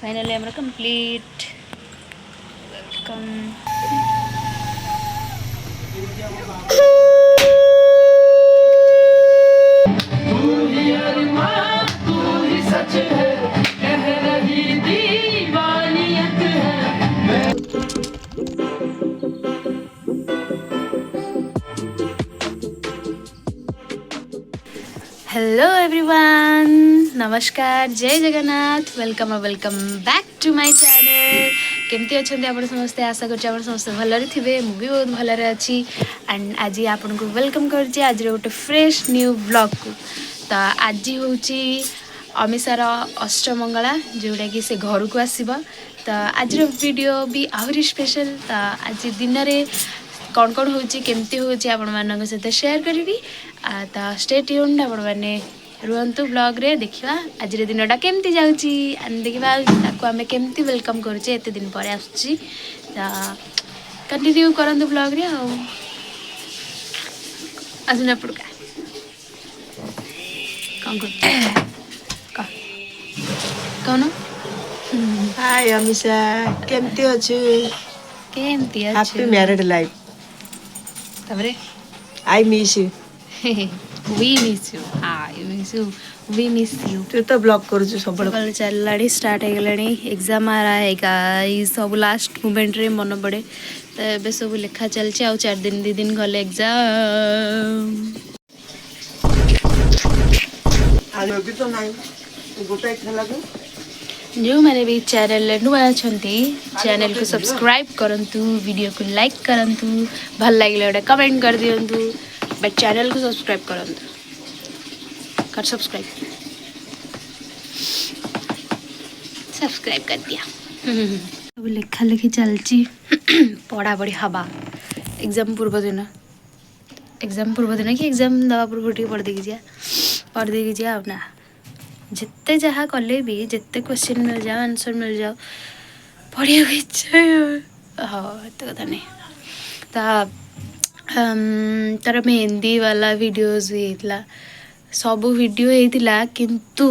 Finally, I'm complete. Welcome. Hello everyone, नमस्कार, जय Jagannath, welcome back to my channel. केमती अच्छा आप समस्ते आशा कर समस्त भलरे थे मुझे बहुत भलरे अच्छी एंड आज आपन को वेलकम कर आज गोटे फ्रेश न्यू ब्लॉग को। तो आज हूँ अमिषार अष्टमंगला जोटा कि से घर को आसब। तो आज वीडियो भी आहरी स्पेशल। तो आज दिन में कौन कौन होमती होपण सहित शेयर करी। तो स्टे ट्यून्ड आपण मैंने रुहतु ब्लॉग रे देखा आज दिनटा केमती जाऊँगी देखा आम केमती वेलकम करुचे एत दिन पर आसुची। तो कंटिन्यू करंतु ब्लॉग रे आसना पड़का कौन कौन हाय अमिषा केमती अच्छु केमती हैप्पी मैरिड लाइफ तबरे I miss you we miss you I miss you we miss you तू तो ब्लॉग करू सब सकाल चलला स्टार्ट हो गला एग्जाम आ रहा है ये सब लास्ट मोमेंट रे मन पड़े। तो ये सब लिखा चलती आ 4 दिन 2 दिन गले एग्जाम तो नहीं गोटे खेला जो मैंने भी चैनल नुआ अच्छा चैनल को सब्सक्राइब करंतु वीडियो को लाइक करंतु भल लगे गोटे कमेंट कर दिंतु बट चैनल को सब्सक्राइब करंतु कर सब्सक्राइब कर दिया। सब लेखा लेखी चलची पढ़ा पढ़ी हवा एग्जाम पूर्व दिन कि एग्जाम दवा पूर्व टी पढ़ देगी जा ना जिते जहाँ कले भी जिते क्वेश्चन मिल जाओ आंसर मिल जाओ पढ़िया इच्छा हाँ तो कथा नहीं। तो तार मेहंदी वाला वीडियोस भी होता सब वीडियो होता किंतु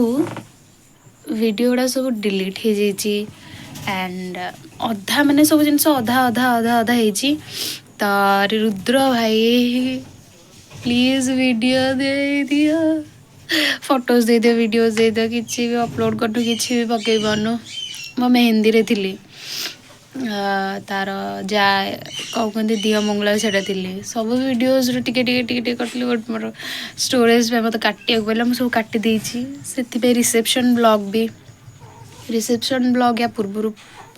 वीडियो गुड़ा सब डिलीट हो जाइए एंड अधा माने सब जिन अधा अधा अधा अधा होती। तो रुद्र भाई प्लीज वीडियो दे दियो फोटोज दे दियो वीडियोस दे दियो किसी भी अपलोड कर किसी भी पकई पारनु मो मेहंदी रे थिली तार जा कौ कहते दिह मंगला से सब वीडियोस टिके टिके टिके टिके करती बट मोर स्टोरेज पे मत काटिया पड़ा मुझे सब काटी देछि से रिसेप्शन ब्लॉग या पूर्व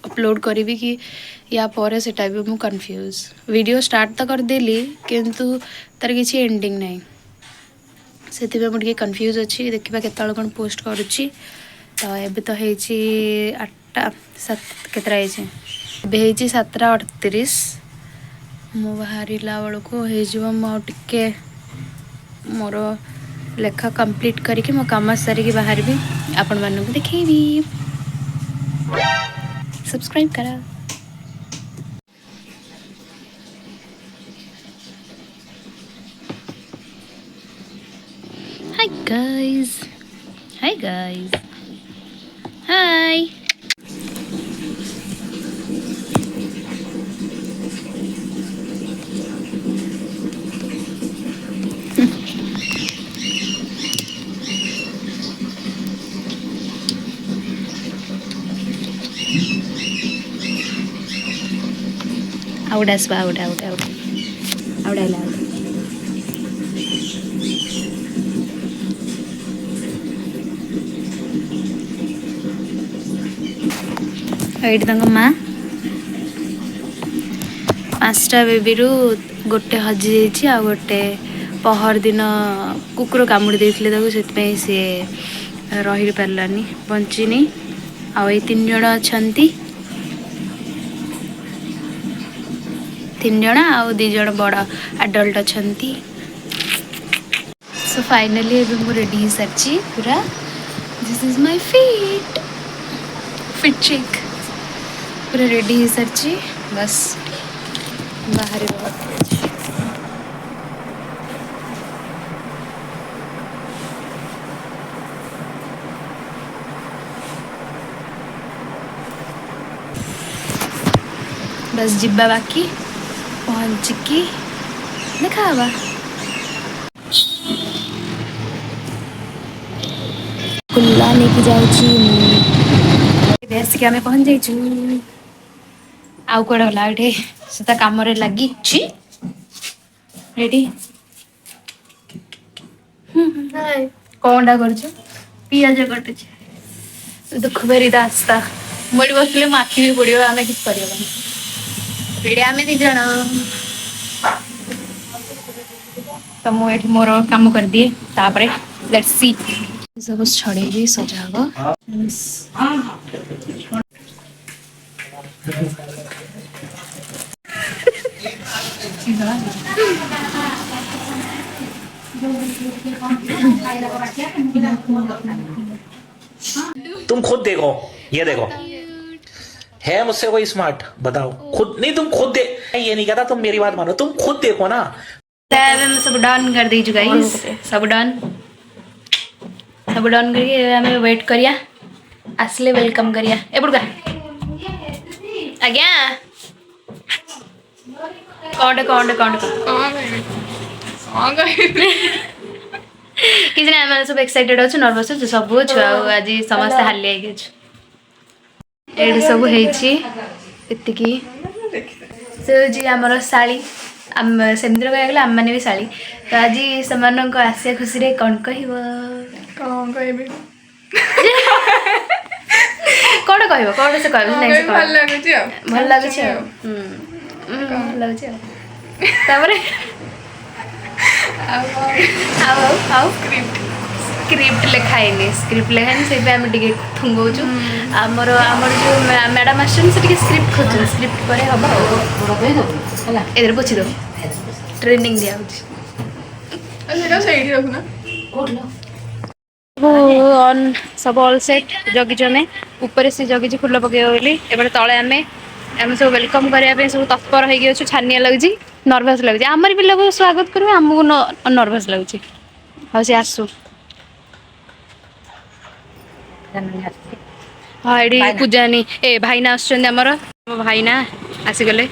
अपलोड करी कि या पर सेटा भी मु कंफ्यूज वीडियो स्टार्ट तो करदेली किंतु तार किसी एंडिंग नहीं से मुझे कन्फ्यूज अच्छी देखा केत कौन पोस्ट करुच्ची। तो ये तो है 8टा 7 केतरा है 7:38 मु बाहरला बेलू होटे मोर लेखा कंप्लीट करके मो काम सारिकी बाहर भी आपण मानक देखी सब्सक्राइब करा। Hi guys. Hi guys. Hi. Out as well, out. ଏଇଠି ତାଙ୍କ ମା 5ଟା ବେବିରୁ ଗୋଟେ ହଜି ଯାଇଛି ଆଉ ଗୋଟେ ପହର ଦିନ କୁକୁର କାମୁଡ଼ି ଦେଇଥିଲେ ତାକୁ ସେଥିପାଇଁ ସିଏ ରହି ପାରିଲାନି ବଞ୍ଚିନି ଆଉ ଏଇ 3 ଜଣ ଅଛନ୍ତି 3 ଜଣ ଆଉ 2 ଜଣ ବଡ଼ ଆଡଲ୍ଟ ଅଛନ୍ତି। सो फाइनली ଏବେ ମୁଁ ରେଡ଼ି ହେଇସାରିଛି ପୁରା this is my fit check पूरा रेडी हो सारी बस बाहर बस जिब्बा बाकी पहुँचिकी देखा हवा कुल्ला लेके जाऊँ बेसिक आम पहुँच जाइछु आउ कड़े होला ये से कम लगी रेडी कौनटा कर पिज कटुचे दुख बेरी रास्ता मुझे बसले आखि भी पड़ो आम कि आम दी जन तो मुझे मोर काम कर दिए तापरे लेट्स सी सब छड़े सजा तुम खुद देखो ये देखो है मुझसे कोई स्मार्ट बताओ खुद नहीं तुम खुद ये नहीं कहता तुम मेरी बात मानो तुम खुद देखो ना सब डन कर दीजिए गाइस सब डन करके हमें वेट करिया आसले वेलकम करिया एपड़का आज्ञा कौन किसी ना आम सब एक्साइटेड अच्छे नर्वस अच्छे सब छुआ आज समस्त हाली आई ये सब होती से आमर शाली सेमती कह आम मैंने भी शाली तो आज से आसिया खुशी रे कौन कह कौन से कह भल लगुच भल लगुच स्क्रिप्ट लिखाएनि स्क्रिप्ट लिखाएनि से आम टे थुंगौचु आमर जो मैडम आसन से स्क्रिप्ट खोज स्क्रिप्ट पर हम इधर पोछी दो ट्रेनिंग दिया सब ऑल सेट जगिचु आम ऊपर से जगिचु फुल पकड़ बोली एबे तले आम सब वेलकम करने सब तत्पर हो छानिया लगे नर्भस लगे आमर पिला को स्वागत करेंगे आमको नर्भस लगे हाँ सी आसू हाँ ये पूजानी ए भाईना आमर भाईना आसीगले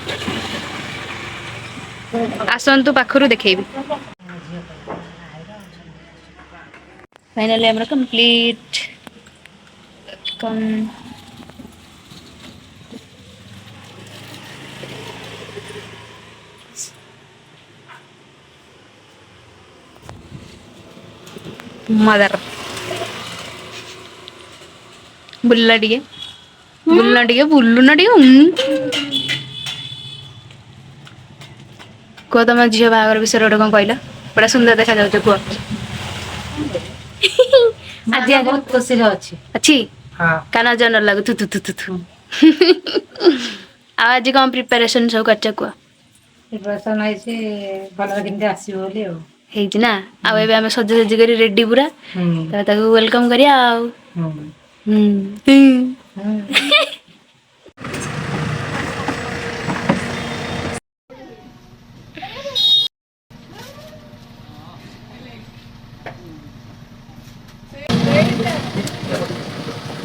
आसतु पाखु देखेबी फाइनली आमर कंप्लीट मदर बुल्ला टिके बुल्लुना कह तुम झील बाहर विषय गोटे कौन कहल बड़ा सुंदर देखा जाऊ कह आज बहुत खुशी अच्छी काना जन लगु थु थु थु थु आज कौन प्रिपेरेशन सब कर प्रिपरेशन है ना आम सजासजी कर रेडी पूरा वेलकम करिया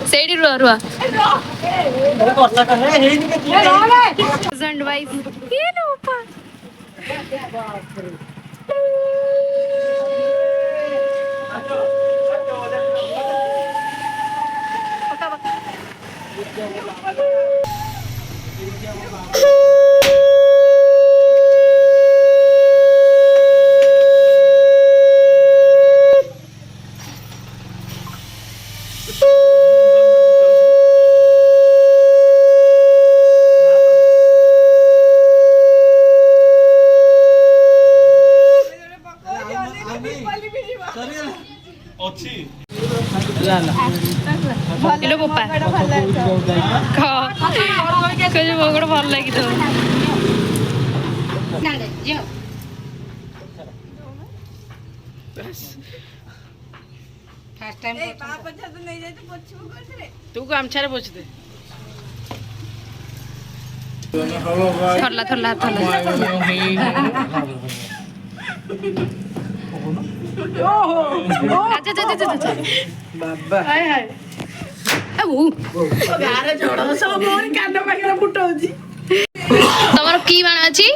सेडी रुआ रुआ हस्बैंड वाइफ ये नो ऊपर हेलो पप्पा कह गोटे भल लगी तो तू गामछा पोछ दे थरला थरला थरला अच्छा अच्छा अच्छा बाबा हाय हाय अब यार जोड़ सब मोर कान पाखरे फुटौजी ଅଛି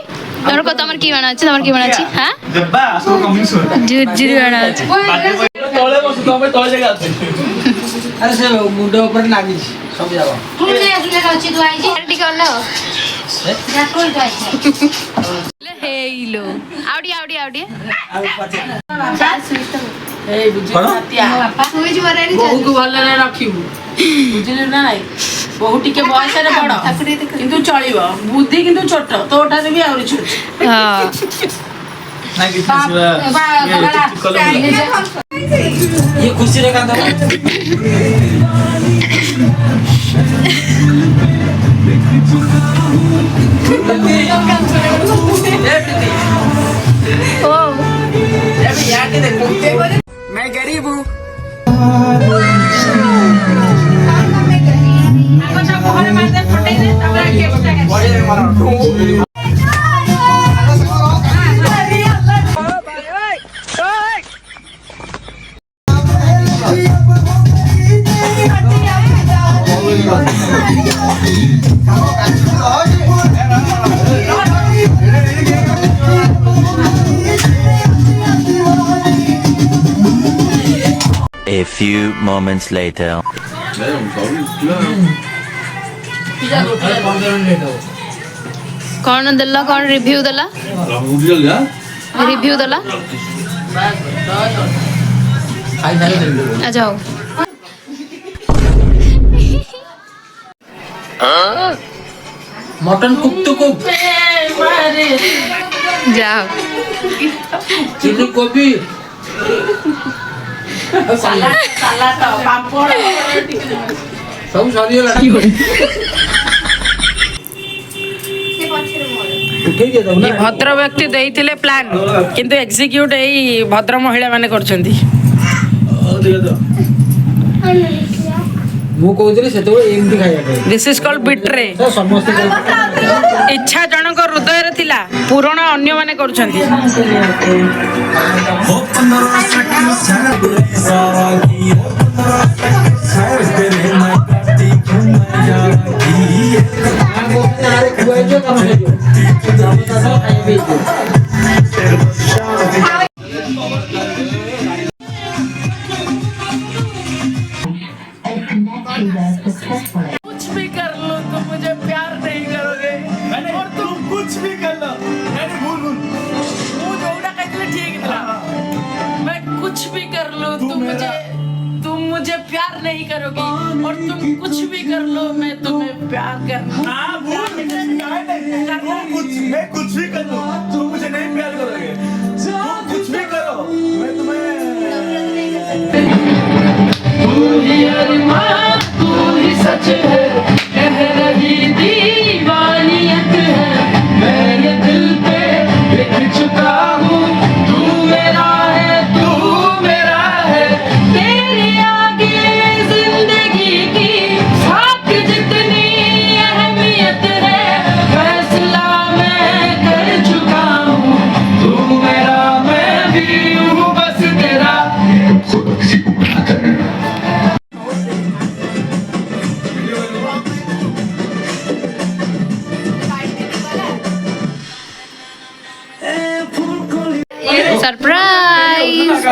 ତମର କି ବାଣ ଅଛି ହଁ ଝୁରଝୁରି ବାଣ ଅଛି अरे से मुंड ऊपर लागी सब जावा ଟିକେ ଅଲ ହେଇଲୋ ଆଉଡି ए बुझी नातिया बहु को भलरे रखिबु बुझिले ना नाही बहु टिके बयस रे बड़ किंतु चलिबो बुद्धि किंतु छोट तोठारे भी आउरी छोट हां ना कि ये खुशी रे कांदा ओ मैं गरीब हूँ A few moments later. कौन दला कौन रिव्यू दला आ जाओ मटन कुक तो कुक जाओ चिली कोबी सलाद पापड़ सब सरी गला ये भद्र व्यक्ति देइथिले प्लान किंतु एग्जीक्यूट एई भद्र महिला माने करछंती मु कहउतली सेतो एमती खाइया दिस इज कॉल्ड बिट्रे समस्त इच्छा जनक हृदय रे थिला पूर्ण अन्य माने करछंती कुछ भी कर लो तुम मुझे प्यार नहीं करोगे और तुम कुछ भी कर लो ठीक था मैं कुछ भी कर लो तुम मुझे प्यार नहीं करोगी और तुम कुछ भी कर लो मैं तुम्हें प्यार कर मैं कुछ भी कर लूं तुम मुझे नहीं प्यार करोगे तुम कुछ भी करो मैं तुम्हें सच है कह रही दीवानियत है मैं ये दिल पे लिख चुका हूँ तू मेरा है तेरे आगे जिंदगी की साथ जितनी अहमियत है फैसला मैं कर चुका हूँ तू मेरा मैं भी हूँ बस तेरा सरप्राइज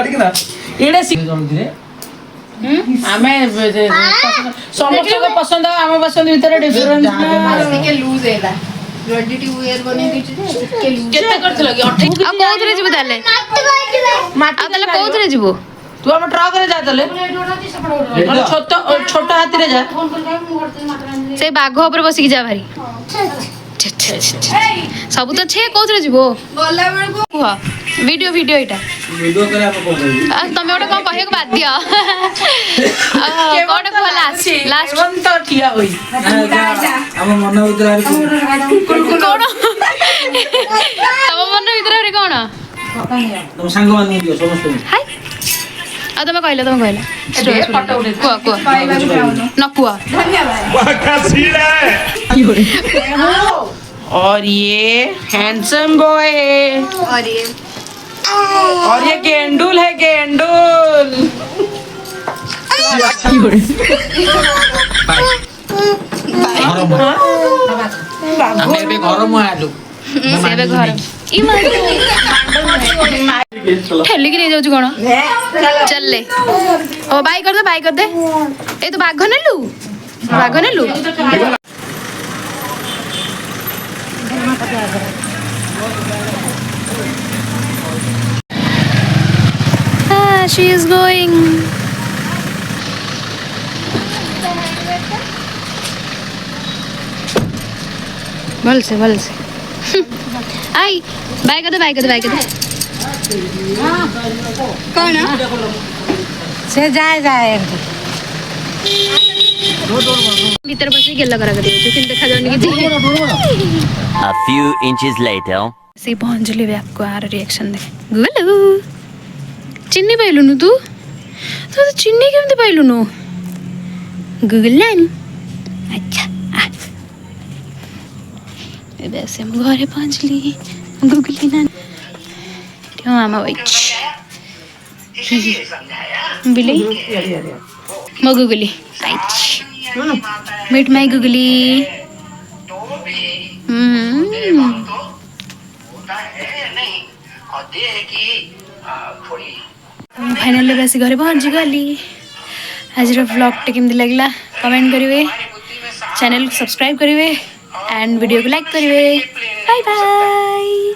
एडे आमे समस्त को पसंद आमे पसंद भीतर डिफरेंस ଟିକେ ଲୁଜ ହେଲା ଜଡିଟି ୱେयर ବନେଇ ଦେଇଛି ଯେ ଟିକେ ଲୁଜ केते करथल कि 28 आ कोथरे जिबो ताले माटी ताले कोथरे जिबो तू हम ट्रक रे जा तले छोट छोट हाथी रे जा से बाघ ऊपर बसिक जा भारी सब तो छे कोथरे जिबो ଗଲା ବେଳକୁ कुह वीडियो एटा वीडियो करे आप को आ तमे ओटा कोन कहियो बात दियो कोटा को लास्ट तो ठिया होई हम मन उतर कोन तम मन भीतर रे कोन तुम संग मान दियो समस्त हाय आ तमे कहला फोटो उठे कुह न कुह और ये हैंडसम बॉय है और ये गेंडुल है गेंडुल ଆମେ ଏବେ ଘର ମୁଁ ଆଲୁ से ଏବେ ଘର ଇ ମା ଠେଲିକି ନେଇ ଯାଉଛୁ କଣ ଚାଲେ ଓ ବାଇ କରିଦେ ଏ ତୁ ବାଘ ନେଲୁ she is going भलसे आई बाय कर दे कौन से जाए भीतर बस गेला करा कर दियो किन देखा जानी कि A few inches later. से पहुंचली वे आपको आर रिएक्शन दे गुलू चिन्नी पाइलु नु तू चिन्नी केमते पाइलु नु गुगलानी अच्छा ଏବେ ଆସି ଆମ ଘରେ ପହଞ୍ଚିଲି ଗୁଗୁଲି ନା ମାମା ବିଲେଇ ମୋ ଗୁଗୁଲି ମିଟ୍ ମାଇ ଗୁଗୁଲି फाइनली बेस घरे पहुँची गली आज व्लॉग केमती लगला कमेंट करेंगे चैनल को सब्सक्राइब करेंगे एंड वीडियो को लाइक करेंगे बाय बाय।